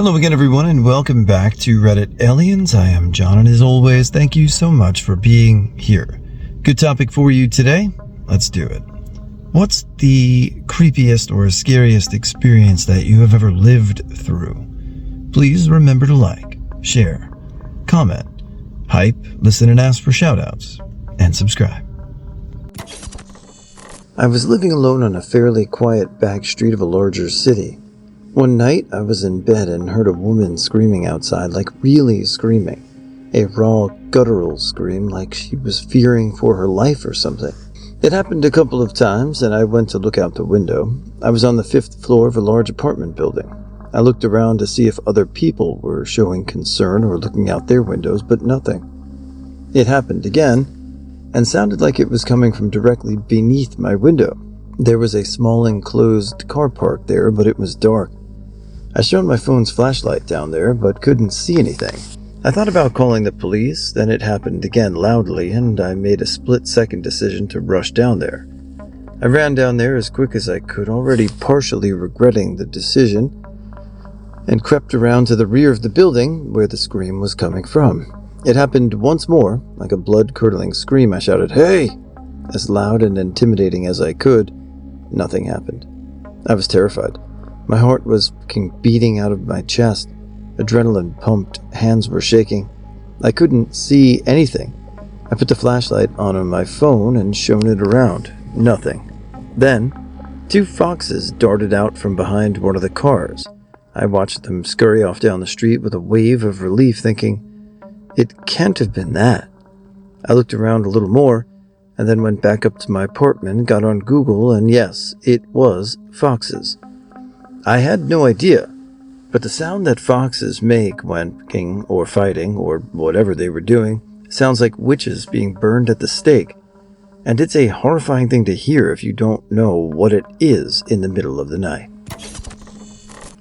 Hello again, everyone, and welcome back to Reddit Aliens. I am John, and as always, thank you so much for being here. Good topic for you today. Let's do it. What's the creepiest or scariest experience that you have ever lived through? Please remember to like, share, comment, hype, listen and ask for shoutouts, and subscribe. I was living alone on a fairly quiet back street of a larger city. One night, I was in bed and heard a woman screaming outside, like really screaming. A raw, guttural scream, like she was fearing for her life or something. It happened a couple of times, and I went to look out the window. I was on the 5th floor of a large apartment building. I looked around to see if other people were showing concern or looking out their windows, but nothing. It happened again, and sounded like it was coming from directly beneath my window. There was a small enclosed car park there, but it was dark. I shone my phone's flashlight down there, but couldn't see anything. I thought about calling the police, then it happened again loudly, and I made a split-second decision to rush down there. I ran down there as quick as I could, already partially regretting the decision, and crept around to the rear of the building where the scream was coming from. It happened once more, like a blood-curdling scream. I shouted, "Hey!" as loud and intimidating as I could. Nothing happened. I was terrified. My heart was beating out of my chest. Adrenaline pumped, hands were shaking. I couldn't see anything. I put the flashlight on my phone and shone it around. Nothing. Then, 2 foxes darted out from behind one of the cars. I watched them scurry off down the street with a wave of relief, thinking, it can't have been that. I looked around a little more, and then went back up to my apartment, got on Google, and yes, it was foxes. I had no idea, but the sound that foxes make when kicking or fighting or whatever they were doing sounds like witches being burned at the stake, and it's a horrifying thing to hear if you don't know what it is in the middle of the night.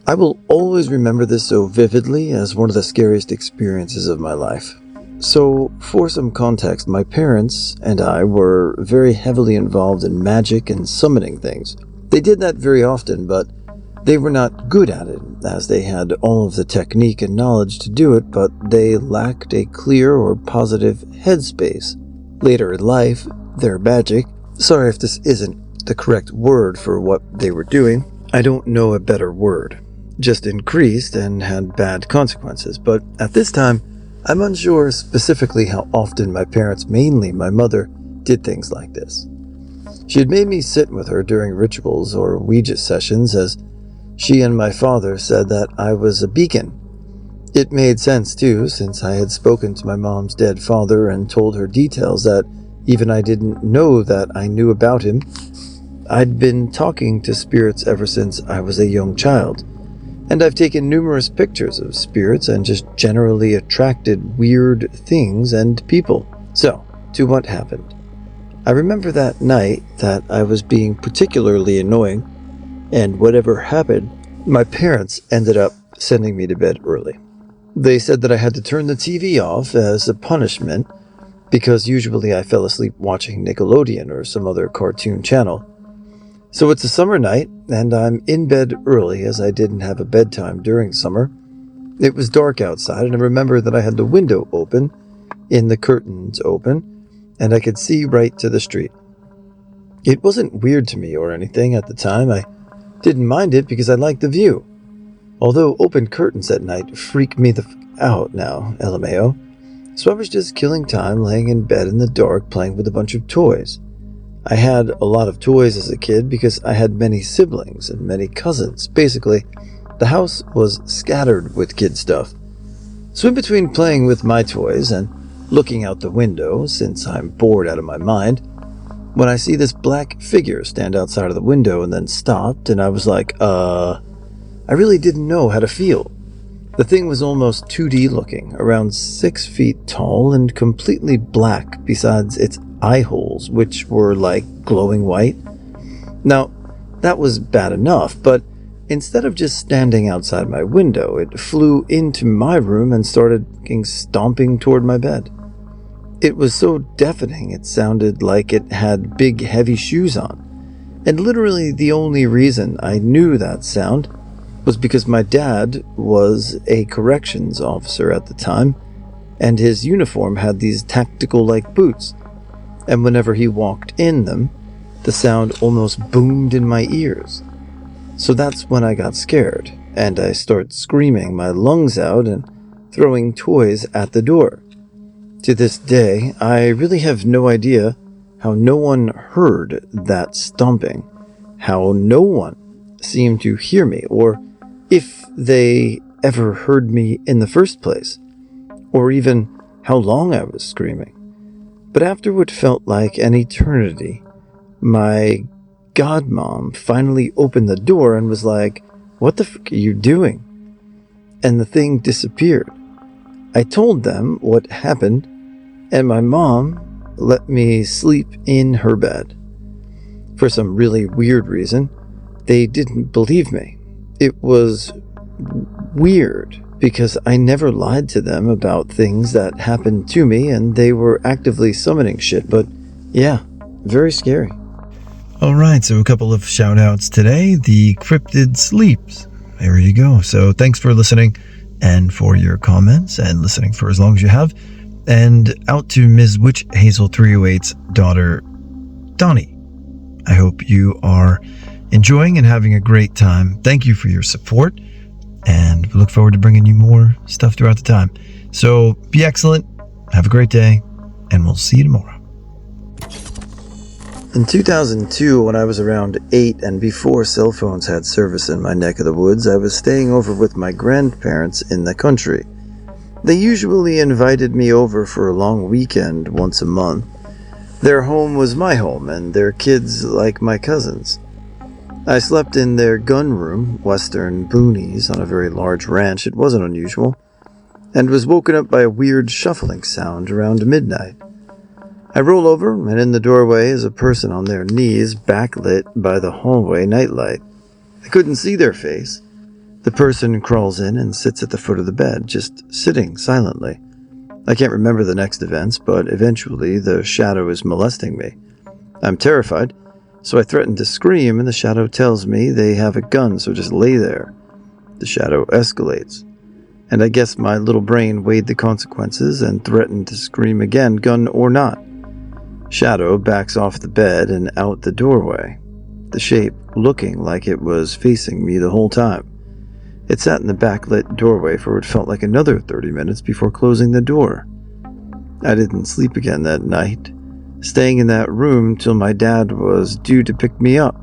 I will always remember this so vividly as one of the scariest experiences of my life. So, for some context, my parents and I were very heavily involved in magic and summoning things. They did that very often, but they were not good at it, as they had all of the technique and knowledge to do it, but they lacked a clear or positive headspace. Later in life, their magic, sorry if this isn't the correct word for what they were doing, I don't know a better word, just increased and had bad consequences. But at this time, I'm unsure specifically how often my parents, mainly my mother, did things like this. She had made me sit with her during rituals or Ouija sessions, as she and my father said that I was a beacon. It made sense too, since I had spoken to my mom's dead father and told her details that even I didn't know that I knew about him. I'd been talking to spirits ever since I was a young child, and I've taken numerous pictures of spirits and just generally attracted weird things and people. So, to what happened. I remember that night that I was being particularly annoying, and whatever happened, my parents ended up sending me to bed early. They said that I had to turn the TV off as a punishment, because usually I fell asleep watching Nickelodeon or some other cartoon channel. So it's a summer night, and I'm in bed early as I didn't have a bedtime during summer. It was dark outside, and I remember that I had the window open, in the curtains open, and I could see right to the street. It wasn't weird to me or anything at the time. I didn't mind it because I liked the view. Although open curtains at night freak me the out now, LMAO. So I was just killing time laying in bed in the dark playing with a bunch of toys. I had a lot of toys as a kid because I had many siblings and many cousins. Basically, the house was scattered with kid stuff. So in between playing with my toys and looking out the window, since I'm bored out of my mind, when I see this black figure stand outside of the window and then stopped, and I was like, I really didn't know how to feel. The thing was almost 2D looking, around 6 feet tall and completely black besides its eye holes, which were like glowing white. Now, that was bad enough, but instead of just standing outside my window, it flew into my room and started stomping toward my bed. It was so deafening it sounded like it had big heavy shoes on, and literally the only reason I knew that sound was because my dad was a corrections officer at the time, and his uniform had these tactical-like boots, and whenever he walked in them, the sound almost boomed in my ears. So that's when I got scared, and I started screaming my lungs out and throwing toys at the door. To this day, I really have no idea how no one heard that stomping, how no one seemed to hear me, or if they ever heard me in the first place, or even how long I was screaming. But after what felt like an eternity, my godmom finally opened the door and was like, "What the fuck are you doing?" And the thing disappeared. I told them what happened, and my mom let me sleep in her bed. For some really weird reason, they didn't believe me. It was weird because I never lied to them about things that happened to me, and they were actively summoning shit, but yeah, very scary. Alright, so a couple of shout outs today. The Cryptid Sleeps. There you go. So thanks for listening and for your comments and listening for as long as you have. And out to Ms. Witch Hazel 308's daughter, Donnie. I hope you are enjoying and having a great time. Thank you for your support, and we look forward to bringing you more stuff throughout the time. So be excellent, have a great day, and we'll see you tomorrow. In 2002, when I was around 8 and before cell phones had service in my neck of the woods, I was staying over with my grandparents in the country. They usually invited me over for a long weekend once a month. Their home was my home, and their kids like my cousins. I slept in their gun room, western boonies, on a very large ranch. It wasn't unusual, and was woken up by a weird shuffling sound around midnight. I roll over, and in the doorway is a person on their knees, backlit by the hallway nightlight. I couldn't see their face. The person crawls in and sits at the foot of the bed, just sitting silently. I can't remember the next events, but eventually the shadow is molesting me. I'm terrified, so I threaten to scream, and the shadow tells me they have a gun, so just lay there. The shadow escalates, and I guess my little brain weighed the consequences and threatened to scream again, gun or not. Shadow backs off the bed and out the doorway, the shape looking like it was facing me the whole time. It sat in the backlit doorway for what felt like another 30 minutes before closing the door. I didn't sleep again that night, staying in that room till my dad was due to pick me up.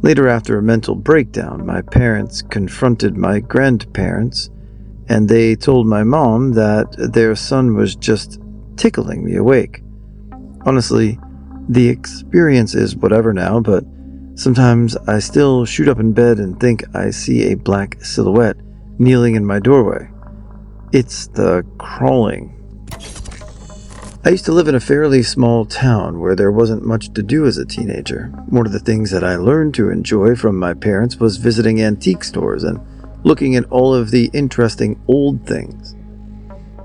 Later, after a mental breakdown, my parents confronted my grandparents, and they told my mom that their son was just tickling me awake. Honestly, the experience is whatever now, but sometimes I still shoot up in bed and think I see a black silhouette kneeling in my doorway. It's the crawling. I used to live in a fairly small town where there wasn't much to do as a teenager. One of the things that I learned to enjoy from my parents was visiting antique stores and looking at all of the interesting old things.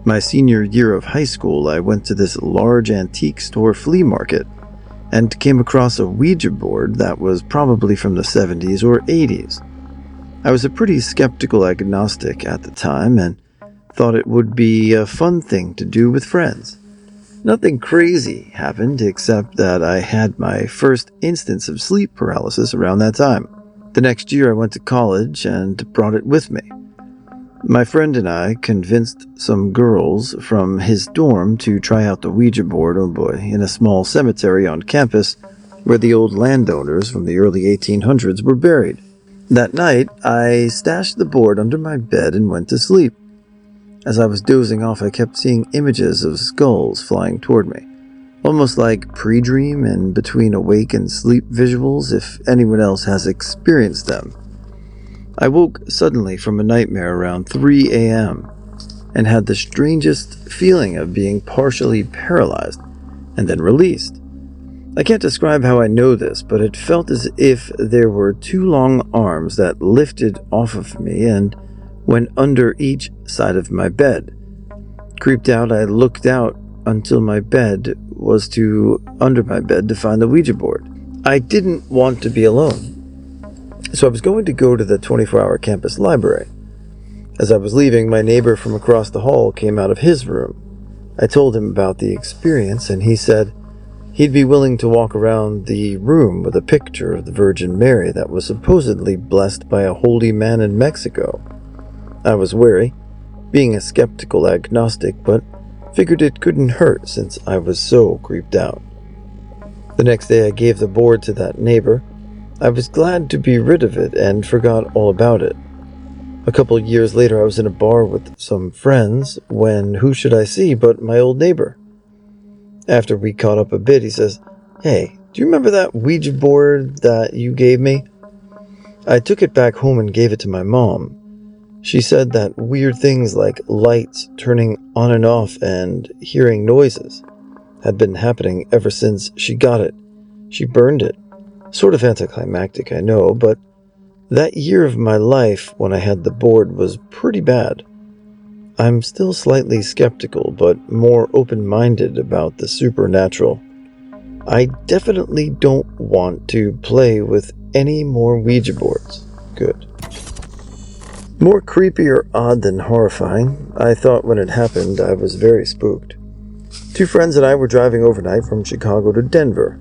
My senior year of high school, I went to this large antique store flea market and came across a Ouija board that was probably from the 70s or 80s. I was a pretty skeptical agnostic at the time and thought it would be a fun thing to do with friends. Nothing crazy happened except that I had my first instance of sleep paralysis around that time. The next year I went to college and brought it with me. My friend and I convinced some girls from his dorm to try out the Ouija board, oh boy, in a small cemetery on campus where the old landowners from the early 1800s were buried. That night, I stashed the board under my bed and went to sleep. As I was dozing off, I kept seeing images of skulls flying toward me, almost like pre-dream and between awake and sleep visuals, if anyone else has experienced them. I woke suddenly from a nightmare around 3 a.m. and had the strangest feeling of being partially paralyzed and then released. I can't describe how I know this, but it felt as if there were two long arms that lifted off of me and went under each side of my bed. Creeped out, I looked out until my bed was under my bed to find the Ouija board. I didn't want to be alone. So I was going to go to the 24-hour campus library. As I was leaving, my neighbor from across the hall came out of his room. I told him about the experience, and he said he'd be willing to walk around the room with a picture of the Virgin Mary that was supposedly blessed by a holy man in Mexico. I was wary, being a skeptical agnostic, but figured it couldn't hurt since I was so creeped out. The next day I gave the board to that neighbor. I was glad to be rid of it and forgot all about it. A couple years later I was in a bar with some friends when who should I see but my old neighbor. After we caught up a bit, he says, "Hey, do you remember that Ouija board that you gave me?" I took it back home and gave it to my mom. She said that weird things like lights turning on and off and hearing noises had been happening ever since she got it. She burned it. Sort of anticlimactic, I know, but that year of my life when I had the board was pretty bad. I'm still slightly skeptical, but more open-minded about the supernatural. I definitely don't want to play with any more Ouija boards. Good. More creepy or odd than horrifying, I thought when it happened I was very spooked. Two friends and I were driving overnight from Chicago to Denver.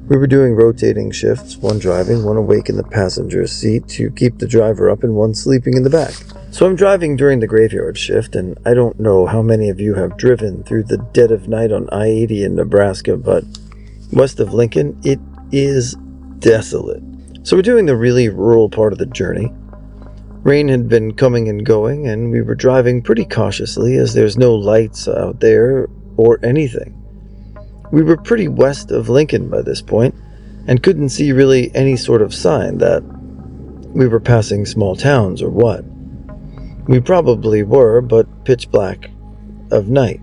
We were doing rotating shifts, one driving, one awake in the passenger seat to keep the driver up and one sleeping in the back. So I'm driving during the graveyard shift, and I don't know how many of you have driven through the dead of night on I-80 in Nebraska, but west of Lincoln, it is desolate. So we're doing the really rural part of the journey. Rain had been coming and going, and we were driving pretty cautiously as there's no lights out there or anything. We were pretty west of Lincoln by this point, and couldn't see really any sort of sign that we were passing small towns or what. We probably were, but pitch black of night.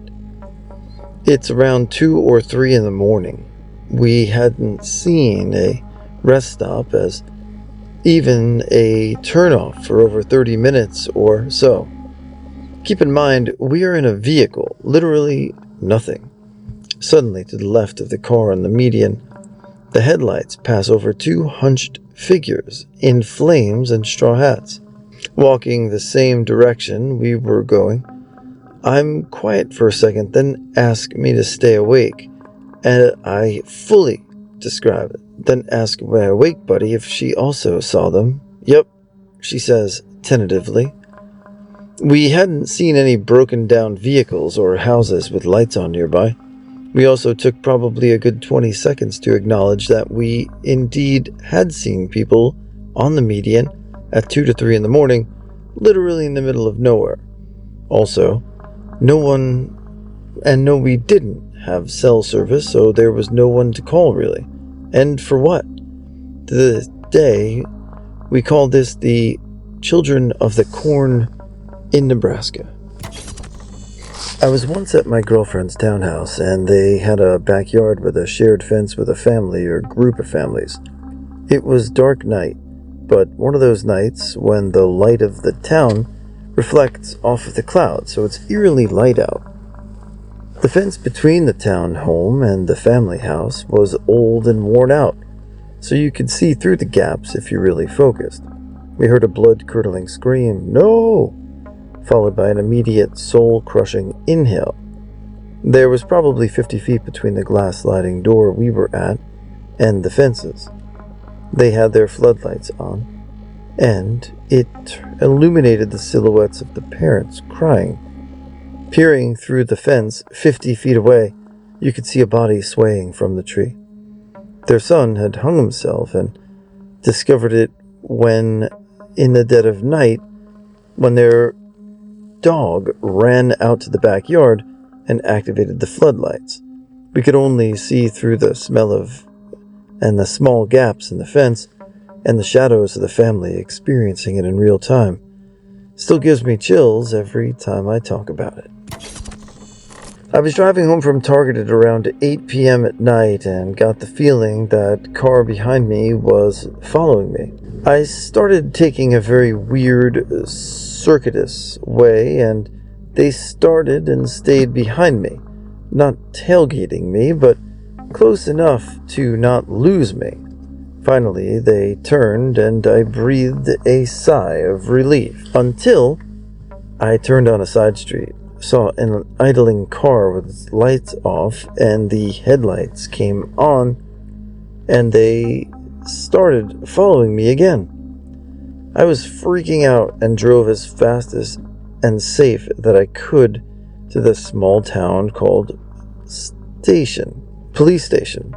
It's around 2 or 3 in the morning. We hadn't seen a rest stop as even a turnoff for over 30 minutes or so. Keep in mind, we are in a vehicle, literally nothing. Suddenly, to the left of the car on the median, the headlights pass over 2 hunched figures in flames and straw hats. Walking the same direction we were going, I'm quiet for a second, then ask me to stay awake, and I fully describe it. Then ask my awake buddy if she also saw them. "Yep," she says tentatively. We hadn't seen any broken down vehicles or houses with lights on nearby. We also took probably a good 20 seconds to acknowledge that we indeed had seen people on the median at 2 to 3 in the morning, literally in the middle of nowhere. Also, we didn't have cell service, so there was no one to call really. And for what? To this day, we call this the Children of the Corn in Nebraska. I was once at my girlfriend's townhouse, and they had a backyard with a shared fence with a family or group of families. It was dark night, but one of those nights when the light of the town reflects off of the clouds, so it's eerily light out. The fence between the town home and the family house was old and worn out, so you could see through the gaps if you really focused. We heard a blood-curdling scream, "No!" followed by an immediate soul-crushing inhale. There was probably 50 feet between the glass sliding door we were at and the fences. They had their floodlights on, and it illuminated the silhouettes of the parents crying. Peering through the fence 50 feet away, you could see a body swaying from the tree. Their son had hung himself and discovered it when, in the dead of night, when their dog ran out to the backyard and activated the floodlights. We could only see through the smell of and the small gaps in the fence and the shadows of the family experiencing it in real time. Still gives me chills every time I talk about it. I was driving home from Target at around 8 p.m. at night and got the feeling that car behind me was following me. I started taking a very weird, circuitous way, and they started and stayed behind me, not tailgating me, but close enough to not lose me. Finally, they turned and I breathed a sigh of relief until I turned on a side street, saw an idling car with its lights off, and the headlights came on, and they started following me again. I was freaking out and drove as fast as and safe that I could to the small town called police station.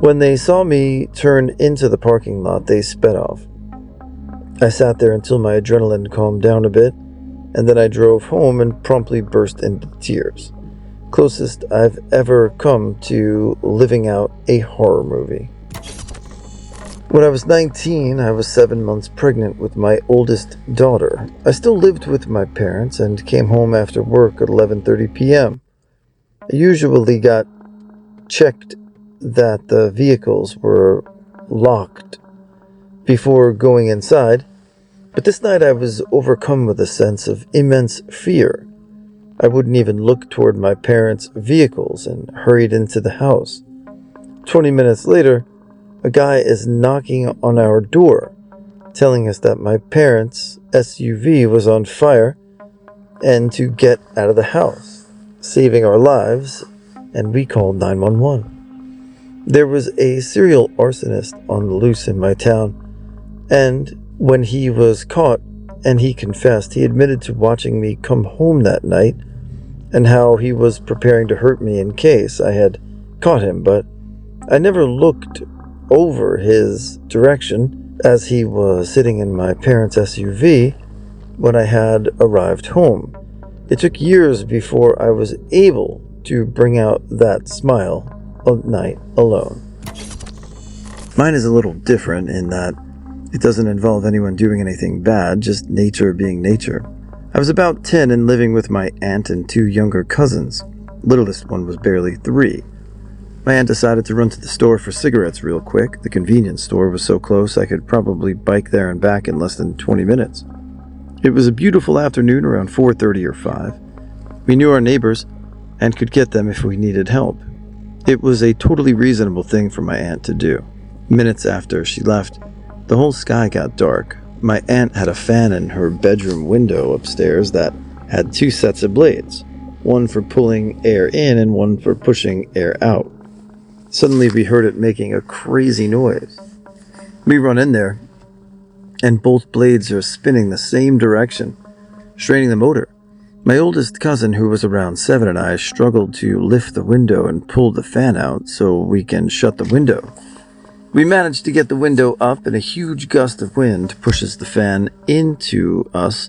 When they saw me turn into the parking lot, they sped off. I sat there until my adrenaline calmed down a bit, and then I drove home and promptly burst into tears. Closest I've ever come to living out a horror movie. When I was 19, I was 7 months pregnant with my oldest daughter. I still lived with my parents and came home after work at 11:30 p.m. I usually got checked that the vehicles were locked before going inside, but this night I was overcome with a sense of immense fear. I wouldn't even look toward my parents' vehicles and hurried into the house. 20 minutes later, a guy is knocking on our door, telling us that my parents' SUV was on fire and to get out of the house, saving our lives, and we called 911. There was a serial arsonist on the loose in my town, and when he was caught and he confessed, he admitted to watching me come home that night and how he was preparing to hurt me in case I had caught him, but I never looked over his direction as he was sitting in my parents' SUV when I had arrived home. It took years before I was able to bring out that smile at night alone. Mine is a little different in that it doesn't involve anyone doing anything bad, just nature being nature. I was about 10 and living with my aunt and 2 younger cousins. Littlest one was barely 3. My aunt decided to run to the store for cigarettes real quick. The convenience store was so close I could probably bike there and back in less than 20 minutes. It was a beautiful afternoon around 4:30 or 5. We knew our neighbors and could get them if we needed help. It was a totally reasonable thing for my aunt to do. Minutes after she left, the whole sky got dark. My aunt had a fan in her bedroom window upstairs that had 2 sets of blades, one for pulling air in and one for pushing air out. Suddenly we heard it making a crazy noise. We run in there, and both blades are spinning the same direction, straining the motor. My oldest cousin, who was around 7, and I struggled to lift the window and pull the fan out so we can shut the window. We managed to get the window up, and a huge gust of wind pushes the fan into us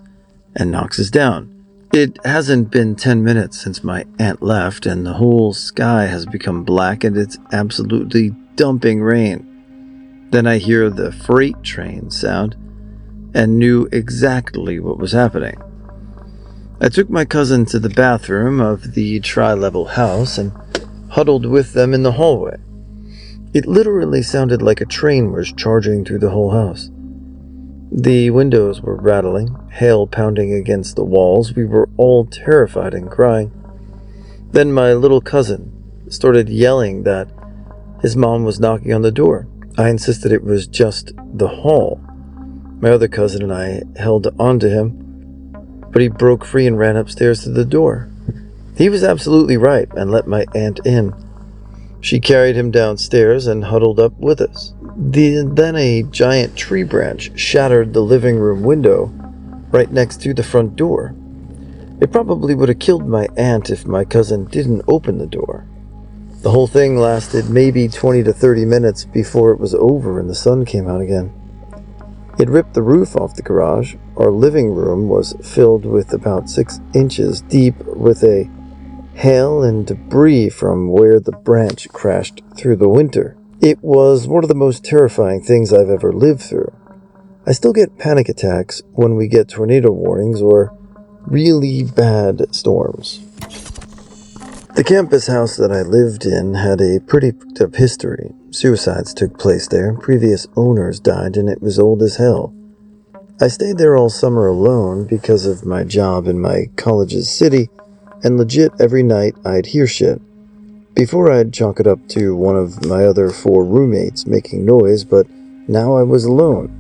and knocks us down. It hasn't been 10 minutes since my aunt left, and the whole sky has become black, and it's absolutely dumping rain. Then I hear the freight train sound and knew exactly what was happening. I took my cousin to the bathroom of the tri-level house and huddled with them in the hallway. It literally sounded like a train was charging through the whole house. The windows were rattling, hail pounding against the walls. We were all terrified and crying. Then my little cousin started yelling that his mom was knocking on the door. I insisted it was just the hall. My other cousin and I held onto him, but he broke free and ran upstairs to the door. He was absolutely right and let my aunt in. She carried him downstairs and huddled up with us. Then a giant tree branch shattered the living room window right next to the front door. It probably would have killed my aunt if my cousin didn't open the door. The whole thing lasted maybe 20 to 30 minutes before it was over and the sun came out again. It ripped the roof off the garage. Our living room was filled with about 6 inches deep with a hail and debris from where the branch crashed through the winter. It was one of the most terrifying things I've ever lived through. I still get panic attacks when we get tornado warnings or really bad storms. The campus house that I lived in had a pretty fucked up history. Suicides took place there, previous owners died, and it was old as hell. I stayed there all summer alone because of my job in my college's city, and legit every night I'd hear shit. Before I'd chalk it up to one of my other 4 roommates making noise, but Now I was alone.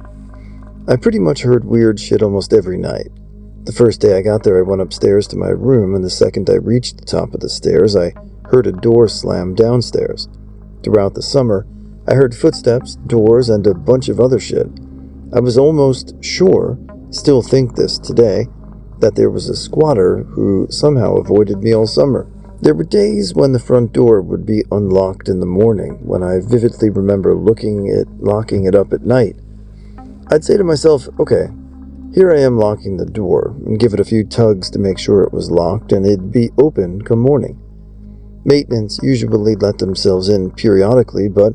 I pretty much heard weird shit almost every night. The first day I got there, I went upstairs to my room, and the second I reached the top of the stairs, I heard a door slam downstairs. Throughout the summer, I heard footsteps, doors, and a bunch of other shit. I was almost sure, still think this today, that there was a squatter who somehow avoided me all summer. There were days when the front door would be unlocked in the morning, when I vividly remember locking it up at night. I'd say to myself, okay, here I am locking the door, and give it a few tugs to make sure it was locked, and it'd be open come morning. Maintenance usually let themselves in periodically, but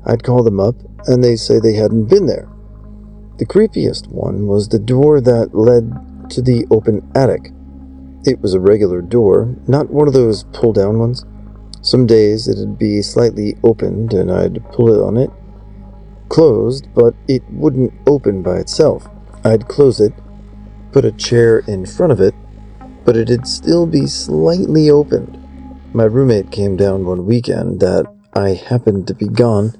I'd call them up, and they'd say they hadn't been there. The creepiest one was the door that led to the open attic. It was a regular door, not one of those pull-down ones. Some days it'd be slightly opened, and I'd pull it on it, closed, but it wouldn't open by itself. I'd close it, put a chair in front of it, but it'd still be slightly opened. My roommate came down one weekend that I happened to be gone,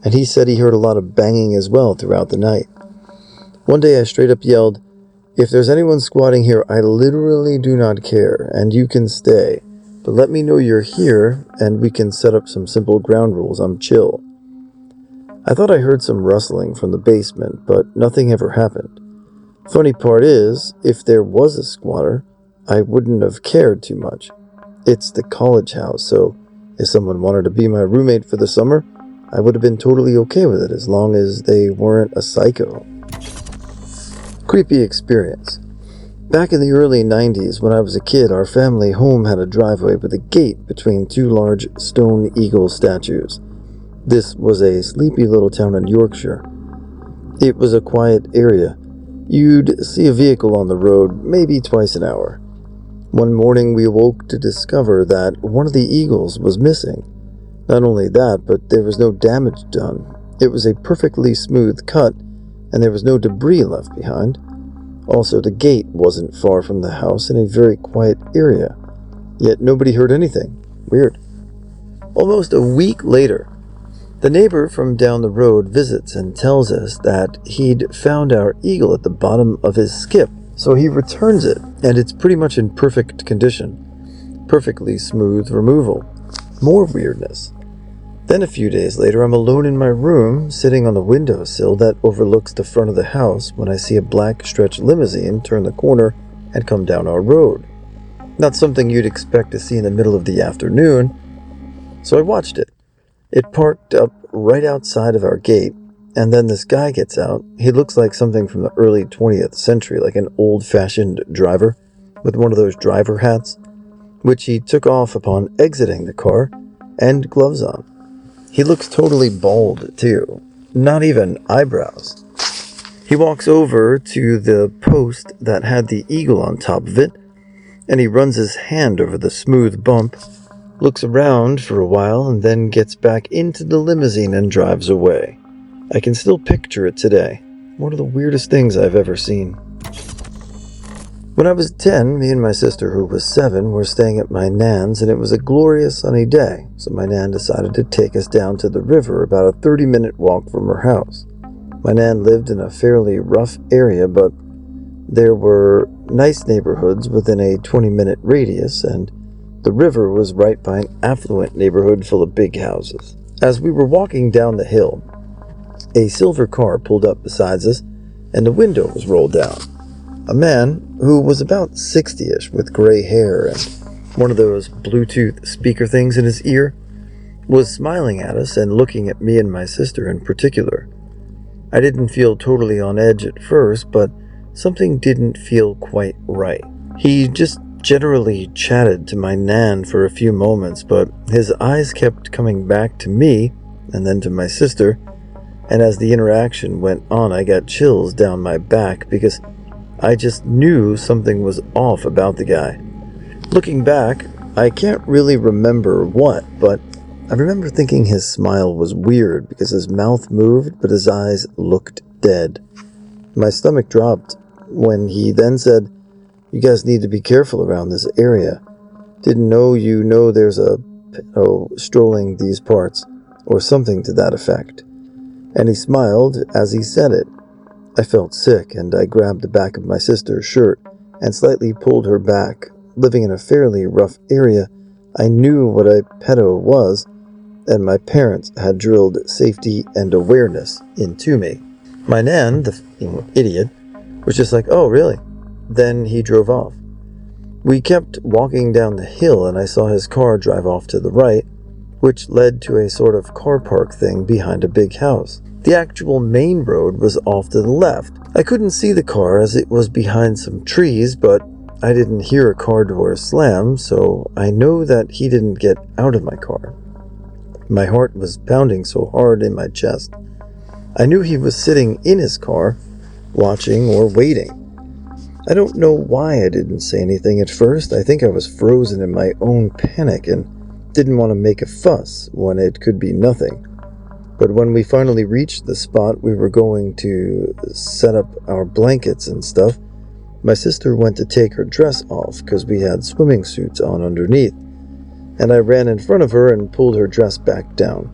and he said he heard a lot of banging as well throughout the night. One day I straight up yelled, "If there's anyone squatting here, I literally do not care, and you can stay. But let me know you're here, and we can set up some simple ground rules. I'm chill." I thought I heard some rustling from the basement, but nothing ever happened. Funny part is, if there was a squatter, I wouldn't have cared too much. It's the college house, so if someone wanted to be my roommate for the summer, I would have been totally okay with it as long as they weren't a psycho. Creepy experience. Back in the early 90s, when I was a kid, our family home had a driveway with a gate between two large stone eagle statues. This was a sleepy little town in Yorkshire. It was a quiet area. You'd see a vehicle on the road maybe twice an hour. One morning we awoke to discover that one of the eagles was missing. Not only that, but there was no damage done. It was a perfectly smooth cut, and there was no debris left behind. Also, the gate wasn't far from the house in a very quiet area. Yet nobody heard anything. Weird. Almost a week later, the neighbor from down the road visits and tells us that he'd found our eagle at the bottom of his skip. So he returns it, and it's pretty much in perfect condition. Perfectly smooth removal. More weirdness. Then a few days later, I'm alone in my room, sitting on the windowsill that overlooks the front of the house when I see a black stretch limousine turn the corner and come down our road. Not something you'd expect to see in the middle of the afternoon, so I watched it. It parked up right outside of our gate, and then this guy gets out. He looks like something from the early 20th century, like an old-fashioned driver, with one of those driver hats, which he took off upon exiting the car, and gloves on. He looks totally bald, too. Not even eyebrows. He walks over to the post that had the eagle on top of it, and he runs his hand over the smooth bump, looks around for a while, and then gets back into the limousine and drives away. I can still picture it today. One of the weirdest things I've ever seen. When I was 10, me and my sister, who was 7, were staying at my nan's, and it was a glorious sunny day, so my nan decided to take us down to the river, about a 30-minute walk from her house. My nan lived in a fairly rough area, but there were nice neighborhoods within a 20-minute radius, and the river was right by an affluent neighborhood full of big houses. As we were walking down the hill, a silver car pulled up beside us, and the window was rolled down. A man, who was about 60-ish with gray hair and one of those Bluetooth speaker things in his ear, was smiling at us and looking at me and my sister in particular. I didn't feel totally on edge at first, but something didn't feel quite right. He just generally chatted to my nan for a few moments, but his eyes kept coming back to me and then to my sister, and as the interaction went on, I got chills down my back because I just knew something was off about the guy. Looking back, I can't really remember what, but I remember thinking his smile was weird because his mouth moved, but his eyes looked dead. My stomach dropped when he then said, "You guys need to be careful around this area. Didn't know you know there's a pedo strolling these parts," or something to that effect. and he smiled as he said it. I felt sick, and I grabbed the back of my sister's shirt and slightly pulled her back. Living in a fairly rough area, I knew what a pedo was, and my parents had drilled safety and awareness into me. My nan, the idiot, was just like, "Oh, really?" Then he drove off. We kept walking down the hill, and I saw his car drive off to the right, which led to a sort of car park thing behind a big house. The actual main road was off to the left. I couldn't see the car as it was behind some trees, but I didn't hear a car door slam, so I know that he didn't get out of my car. My heart was pounding so hard in my chest. I knew he was sitting in his car, watching or waiting. I don't know why I didn't say anything at first. I think I was frozen in my own panic and didn't want to make a fuss when it could be nothing. But when we finally reached the spot we were going to set up our blankets and stuff, my sister went to take her dress off because we had swimming suits on underneath, and I ran in front of her and pulled her dress back down.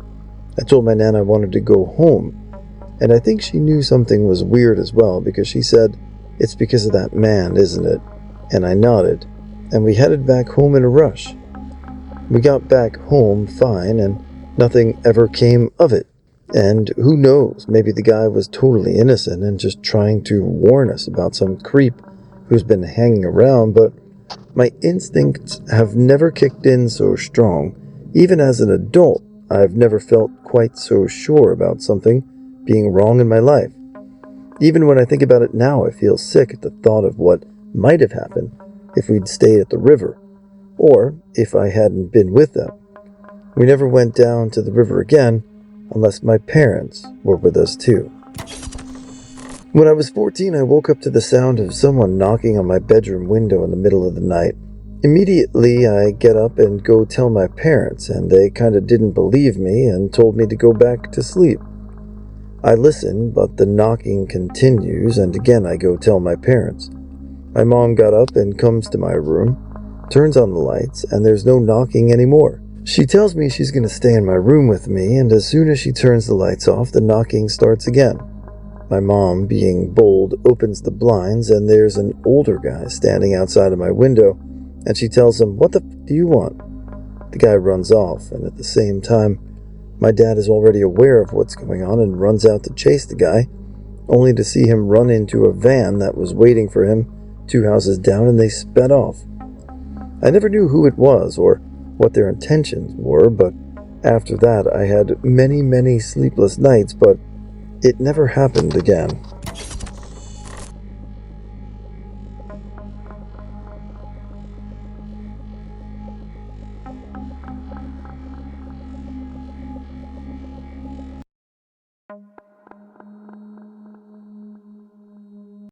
I told my nan I wanted to go home, and I think she knew something was weird as well because she said, "It's because of that man, isn't it?" And I nodded, and we headed back home in a rush. We got back home fine, and nothing ever came of it. And who knows, maybe the guy was totally innocent and just trying to warn us about some creep who's been hanging around, but my instincts have never kicked in so strong. Even as an adult, I've never felt quite so sure about something being wrong in my life. Even when I think about it now, I feel sick at the thought of what might have happened if we'd stayed at the river, or if I hadn't been with them. We never went down to the river again, unless my parents were with us too. When I was 14, I woke up to the sound of someone knocking on my bedroom window in the middle of the night. Immediately, I get up and go tell my parents, and they kinda didn't believe me and told me to go back to sleep. I listen, but the knocking continues, and again I go tell my parents. My mom got up and comes to my room, turns on the lights, and there's no knocking anymore. She tells me she's going to stay in my room with me, and as soon as she turns the lights off, the knocking starts again. My mom, being bold, opens the blinds, and there's an older guy standing outside of my window, and she tells him, "What the f*** do you want?" The guy runs off, and at the same time, my dad is already aware of what's going on and runs out to chase the guy, only to see him run into a van that was waiting for him 2 houses down, and they sped off. I never knew who it was or what their intentions were, but after that I had many sleepless nights, but it never happened again.